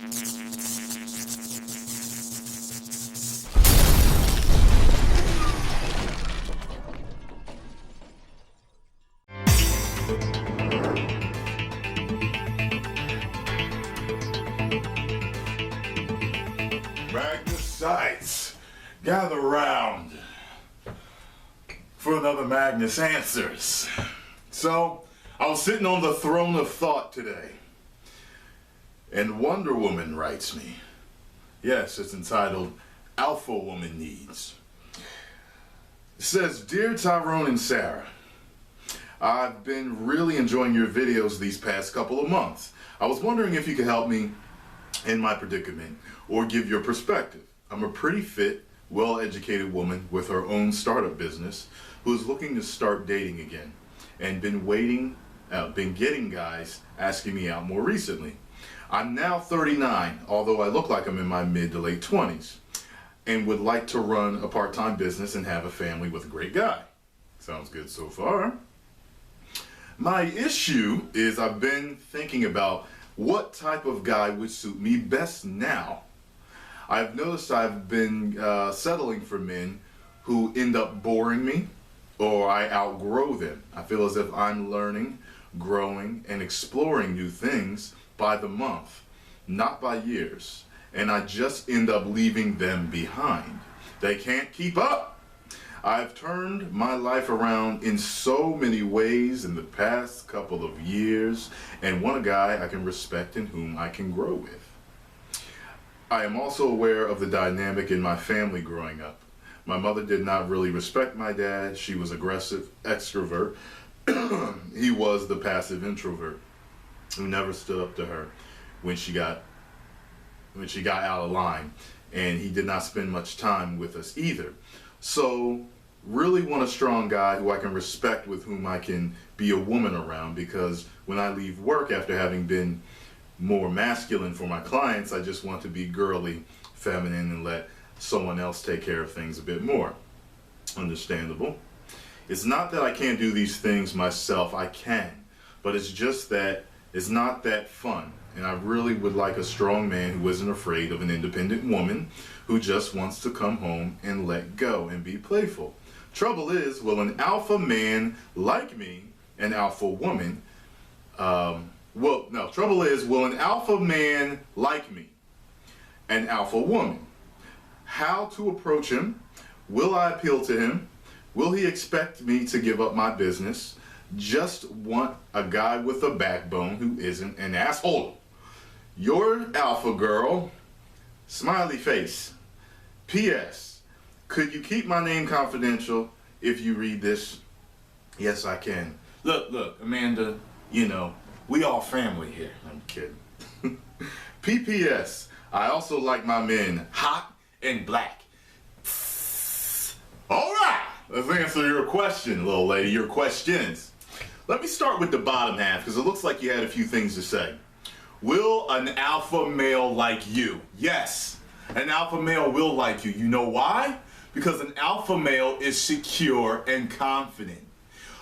Magnesites, gather round for another Magnus Answers. So, I was sitting on the throne of thought today, and Wonder Woman writes me. Yes, it's entitled Alpha Woman Needs. It says, Dear Tyrone and Sarah, I've been really enjoying your videos these past couple of months. I was wondering if you could help me in my predicament or give your perspective. I'm a pretty fit, well-educated woman with her own startup business who is looking to start dating again and been getting guys asking me out more recently. I'm now 39, although I look like I'm in my mid to late 20s, and would like to run a part-time business and have a family with a great guy. Sounds good so far. My issue is I've been thinking about what type of guy would suit me best now. I've noticed I've been settling for men who end up boring me or I outgrow them. I feel as if I'm learning, growing, and exploring new things by the month, not by years, and I just end up leaving them behind. They can't keep up. I've turned my life around in so many ways in the past couple of years and want a guy I can respect and whom I can grow with. I am also aware of the dynamic in my family growing up. My mother did not really respect my dad. She was aggressive extrovert. He was the passive introvert who never stood up to her when she got out of line, and he did not spend much time with us either. So really want a strong guy who I can respect, with whom I can be a woman around, because when I leave work after having been more masculine for my clients, I just want to be girly, feminine, and let someone else take care of things a bit more. Understandable. It's not that I can't do these things myself, I can, but it's just that it's not that fun. And I really would like a strong man who isn't afraid of an independent woman who just wants to come home and let go and be playful. Trouble is, will an alpha man like me, an alpha woman, trouble is, will an alpha man like me, an alpha woman? How to approach him? Will I appeal to him? Will he expect me to give up my business? Just want a guy with a backbone who isn't an asshole. Your alpha girl, smiley face. P.S. Could you keep my name confidential if you read this? Yes, I can. Look, Amanda, we all family here. I'm kidding. P.P.S. I also like my men hot and black. All right, let's answer your question, little lady, your questions. Let me start with the bottom half, because it looks like you had a few things to say. Will an alpha male like you? Yes, an alpha male will like you. You know why? Because an alpha male is secure and confident.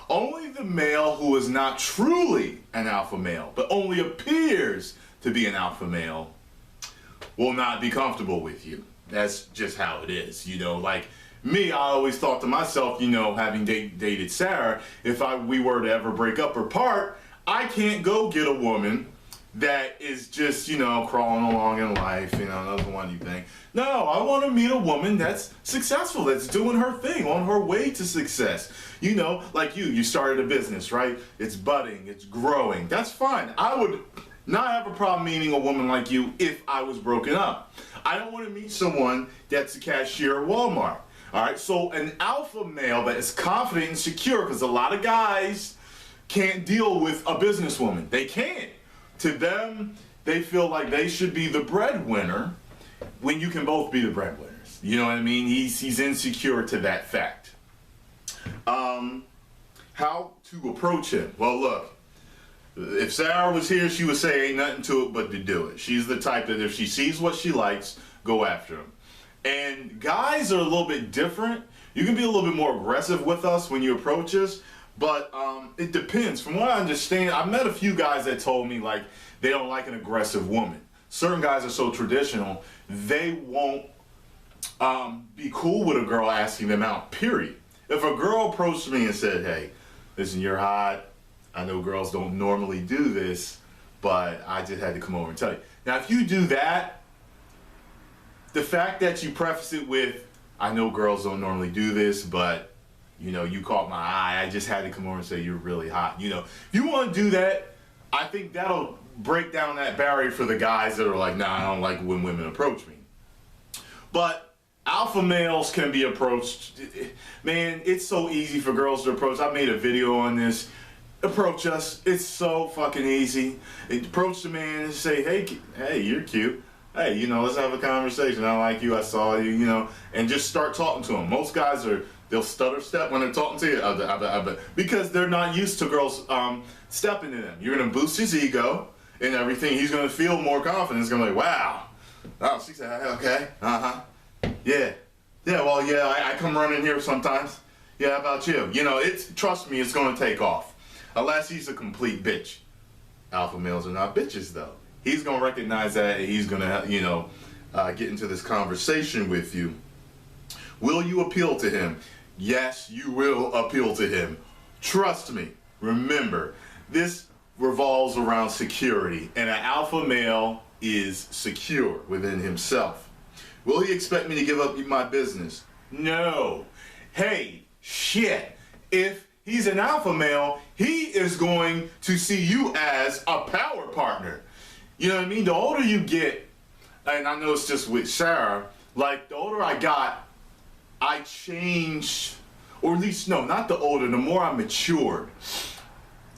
Only the male who is not truly an alpha male, but only appears to be an alpha male, will not be comfortable with you. That's just how it is. Like me, I always thought to myself, having dated Sarah, if we were to ever break up or part, I can't go get a woman that is just, crawling along in life, doesn't want anything. No, I want to meet a woman that's successful, that's doing her thing, on her way to success. Like you started a business, right? It's budding, it's growing. That's fine. I would not have a problem meeting a woman like you if I was broken up. I don't want to meet someone that's a cashier at Walmart. All right, so an alpha male that is confident and secure, because a lot of guys can't deal with a businesswoman. They can't. To them, they feel like they should be the breadwinner when you can both be the breadwinners. You know what I mean? He's insecure to that fact. How to approach him? Well, look, if Sarah was here, she would say ain't nothing to it but to do it. She's the type that if she sees what she likes, go after him. And guys are a little bit different. You can be a little bit more aggressive with us when you approach us, but it depends. From what I understand, I've met a few guys that told me like they don't like an aggressive woman. certain guys are so traditional, they won't be cool with a girl asking them out, period. If a girl approached me and said, hey, listen, you're hot, I know girls don't normally do this, but I just had to come over and tell you. Now, if you do that, the fact that you preface it with, I know girls don't normally do this, but, you know, you caught my eye, I just had to come over and say you're really hot. You know, if you want to do that, I think that'll break down that barrier for the guys that are like, nah, I don't like when women approach me. But alpha males can be approached. Man, it's so easy for girls to approach. I made a video on this. Approach us. It's so fucking easy. Approach the man and say, hey, you're cute. Hey, you know, let's have a conversation. I like you. I saw you, you know, and just start talking to them. Most guys they'll stutter step when they're talking to you because they're not used to girls stepping to them. You're going to boost his ego and everything. He's going to feel more confident. He's going to be like, wow. Oh, she said, okay. Uh-huh. Yeah. Yeah, well, yeah, I come running here sometimes. Yeah, how about you? You know, trust me, it's going to take off. Unless he's a complete bitch. Alpha males are not bitches, though. He's going to recognize that, and he's going to, you know, get into this conversation with you. Will you appeal to him? Yes, you will appeal to him. Trust me. Remember, this revolves around security, and an alpha male is secure within himself. Will he expect me to give up my business? No. Hey, shit. If he's an alpha male, he is going to see you as a power partner. You know what I mean? The older you get, and I know it's just with Sarah, like the older I got, I changed, or at least, no, not the older, the more I matured.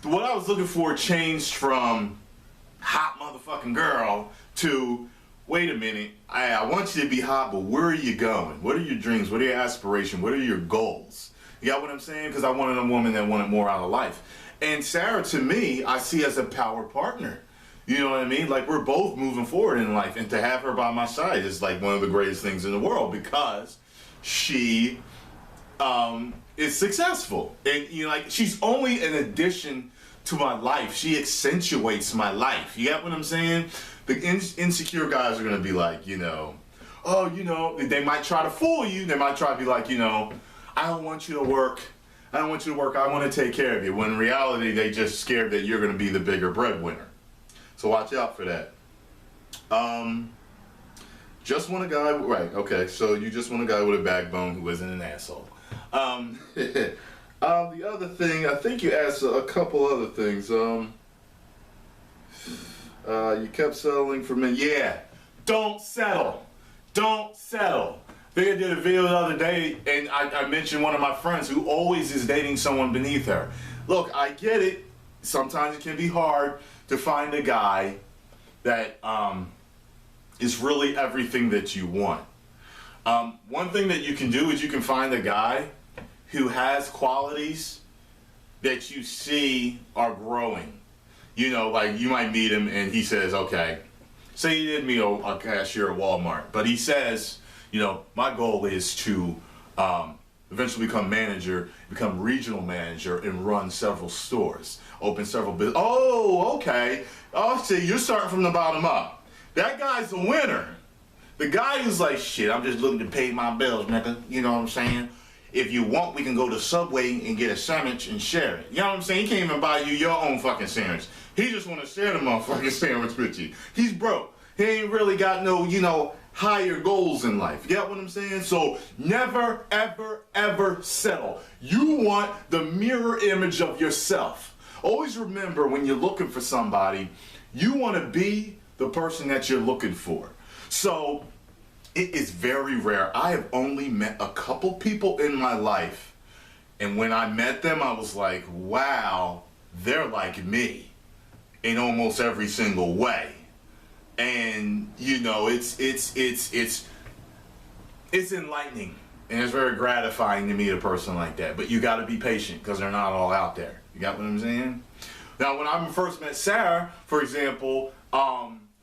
What I was looking for changed from hot motherfucking girl to, wait a minute, I want you to be hot, but where are you going? What are your dreams? What are your aspirations? What are your goals? You got what I'm saying? Because I wanted a woman that wanted more out of life. And Sarah, to me, I see as a power partner. You know what I mean? Like, we're both moving forward in life, and to have her by my side is like one of the greatest things in the world because she is successful. And, you know, like, she's only an addition to my life. She accentuates my life. You get what I'm saying? The insecure guys are going to be like, you know, oh, you know, they might try to fool you. They might try to be like, you know, I don't want you to work. I don't want you to work. I want to take care of you. When in reality, they just scared that you're going to be the bigger breadwinner. So watch out for that. Just want a guy, right, okay, so you just want a guy with a backbone who isn't an asshole. The other thing, I think you asked a couple other things. You kept settling for men. Yeah, don't settle. Don't settle. I think I did a video the other day, and I mentioned one of my friends who always is dating someone beneath her. Look, I get it. Sometimes it can be hard to find a guy that is really everything that you want. One thing that you can do is you can find a guy who has qualities that you see are growing. You know, like you might meet him and he says, okay, say you did meet a cashier at Walmart, but he says, you know, my goal is to eventually become manager, become regional manager, and run several stores, open several businesses. Oh, okay. Oh, see, you're starting from the bottom up. That guy's a winner. The guy who's like, shit, I'm just looking to pay my bills, nigga. You know what I'm saying? If you want, we can go to Subway and get a sandwich and share it. You know what I'm saying? He can't even buy you your own fucking sandwich. He just want to share the motherfucking sandwich with you. He's broke. He ain't really got no, you know, higher goals in life. You get what I'm saying? So never, ever, ever settle. You want the mirror image of yourself. Always remember when you're looking for somebody, you want to be the person that you're looking for. So it is very rare. I have only met a couple people in my life, and when I met them, I was like, wow, they're like me in almost every single way. And you know, it's enlightening, and it's very gratifying to meet a person like that. But you got to be patient because they're not all out there. You got what I'm saying? Now, when I first met Sarah, for example,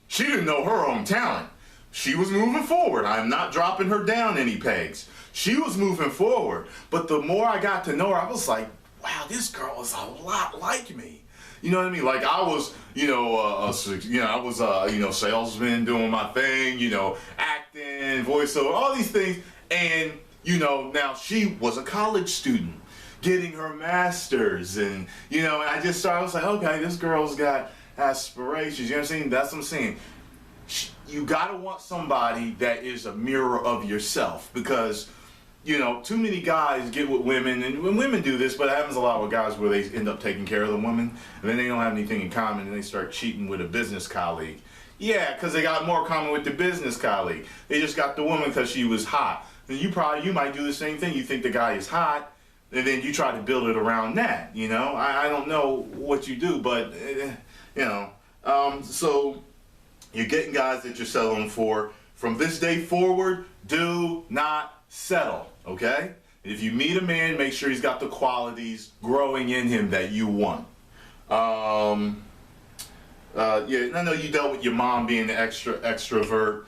she didn't know her own talent. She was moving forward. I'm not dropping her down any pegs. She was moving forward. But the more I got to know her, I was like, wow, this girl is a lot like me. You know what I mean? Like I was, I was, salesman doing my thing, acting, voiceover, all these things. And, now she was a college student getting her master's. And, and I just started, I was like, okay, this girl's got aspirations. You know what I'm saying? That's what I'm saying. You gotta want somebody that is a mirror of yourself, because too many guys get with women, and when women do this, but it happens a lot with guys where they end up taking care of the woman, and then they don't have anything in common, and they start cheating with a business colleague. Yeah, because they got more common with the business colleague. They just got the woman because she was hot. And you might do the same thing. You think the guy is hot, and then you try to build it around that. I don't know what you do, but so you're getting guys that you're settling for. From this day forward, do not settle, okay? If you meet a man, make sure he's got the qualities growing in him that you want. I know you dealt with your mom being an extrovert.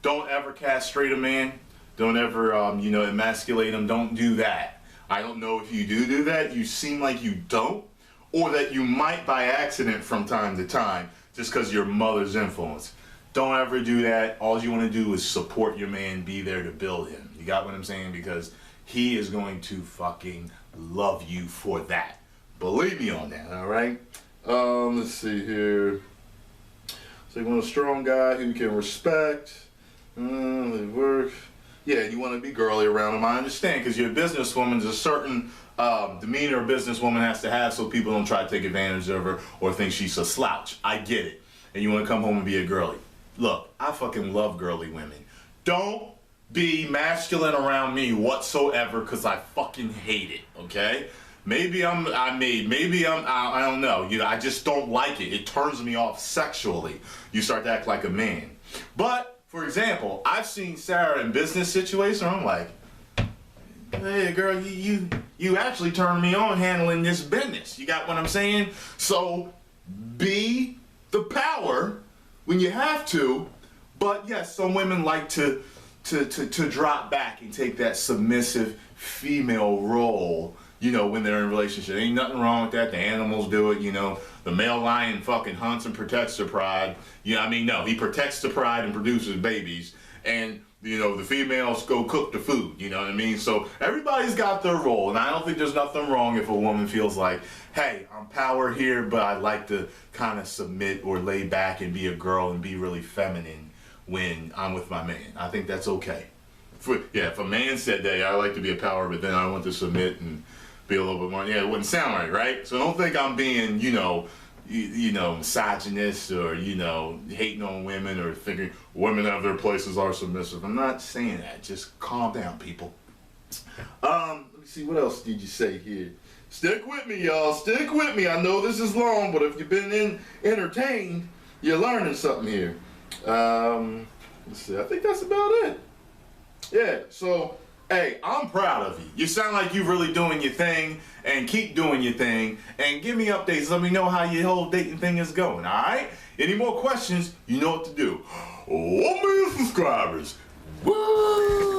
Don't ever castrate a man. Don't ever, emasculate him. Don't do that. I don't know if you do that. You seem like you don't, or that you might by accident from time to time, just because your mother's influence. Don't ever do that. All you want to do is support your man, be there to build him. You got what I'm saying? Because he is going to fucking love you for that. Believe me on that, all right? Let's see here. So you want a strong guy who you can respect. Work. Yeah, you want to be girly around him. I understand, because you're a businesswoman. There's a certain demeanor a businesswoman has to have so people don't try to take advantage of her or think she's a slouch. I get it. And you want to come home and be a girly. Look, I fucking love girly women. Don't be masculine around me whatsoever, because I fucking hate it, okay? Maybe I don't know. I just don't like it. It turns me off sexually. You start to act like a man. But, for example, I've seen Sarah in business situations where I'm like, hey girl, you actually turned me on handling this business. You got what I'm saying? So, be the power when you have to, but yes, some women like to drop back and take that submissive female role, when they're in a relationship. Ain't nothing wrong with that. The animals do it, The male lion fucking hunts and protects the pride. No, he protects the pride and produces babies. And, the females go cook the food, you know what I mean? So everybody's got their role, and I don't think there's nothing wrong if a woman feels like, hey, I'm power here, but I'd like to kind of submit or lay back and be a girl and be really feminine when I'm with my man. I think that's okay. If a man said that, I like to be a power, but then I want to submit and be a little bit more, it wouldn't sound right, right? So don't think I'm being, misogynist or, hating on women or thinking women have their places are submissive. I'm not saying that. Just calm down, people. Let me see, what else did you say here? Stick with me, y'all. Stick with me. I know this is long, but if you've been entertained, you're learning something here. Let's see. I think that's about it. Yeah, so, hey, I'm proud of you. You sound like you're really doing your thing, and keep doing your thing, and give me updates. Let me know how your whole dating thing is going, all right? Any more questions, you know what to do. 1 million subscribers. Woo!